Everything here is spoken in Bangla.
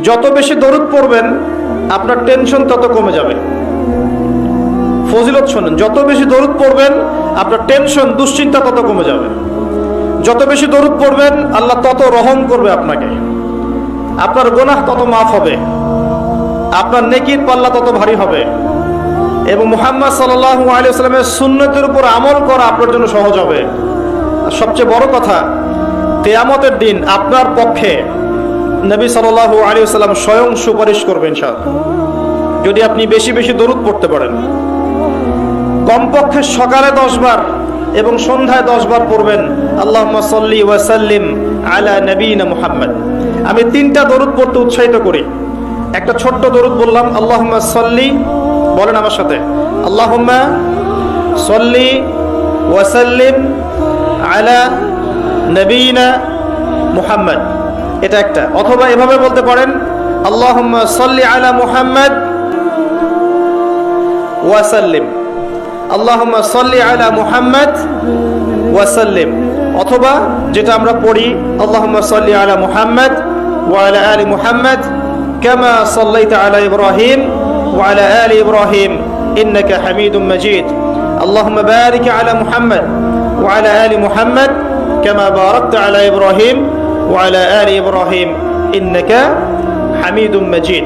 যত বেশি দরুদ পড়বেন আপনার টেনশন তত কমে যাবে। ফজিলত শোনেন, যত বেশি দরুদ পড়বেন আপনার টেনশন দুশ্চিন্তা তত কমে যাবে। যত বেশি দরুদ পড়বেন আল্লাহ তত রহম করবে আপনাকে, আপনার গুনাহ তত মাফ হবে, আপনার নেকির পাল্লা তত ভারী হবে, এবং মুহাম্মদ সাল্লাল্লাহু আলাইহি ওয়াসাল্লামের সুন্নতের উপর আমল করা আপনার জন্য সহজ হবে। আর সবচেয়ে বড় কথা, কিয়ামতের দিন আপনার পক্ষে নবী সাল্লাল্লাহু আলাইহি ওয়াসাল্লাম স্বয়ং সুপারিশ করবেন ইনশাআল্লাহ, যদি আপনি বেশি বেশি দরুদ পড়তে পারেন। কমপক্ষে সকালে 10 বার এবং সন্ধ্যায় 10 বার পড়বেন আল্লাহুম্মা সাল্লি ওয়া সাল্লিম আলা নবিয়িনা মুহাম্মদ। আমি 3টা দরুদ পড়তে উৎসাহিত করি। একটা ছোট্ট দরুদ বললাম, আল্লাহুম্মা সাল্লি, বলেন আমার সাথে, আল্লাহুম্মা সাল্লি ওয়া সাল্লিম আলা নবিয়িনা মুহাম্মদ, এটা একটা। অথবা এভাবে বলতে পারেন, আল্লাহুম্মা সাল্লি আলা মুহাম্মদ ওয়া সাল্লিম, আল্লাহুম্মা সাল্লি আলা মুহাম্মদ ওয়া সাল্লিম। অথবা যেটা আমরা পড়ি, আল্লাহুম্মা সাল্লি আলা মুহাম্মদ ওয়া আলা আলি মুহাম্মদ কামা সাল্লাইতা আলা ইব্রাহিম ওয়া আলা আলি ইব্রাহিম ইন্নাকা হামিদুম মাজিদ। আল্লাহুম্মা বারিক আলা মুহাম্মদ ওয়া আলা আলি মুহাম্মদ কামা বারাকতা আলা ইব্রাহিম ওয়া আলা আলি ইব্রাহিম ইন্নাকা হামিদুম মাজিদ।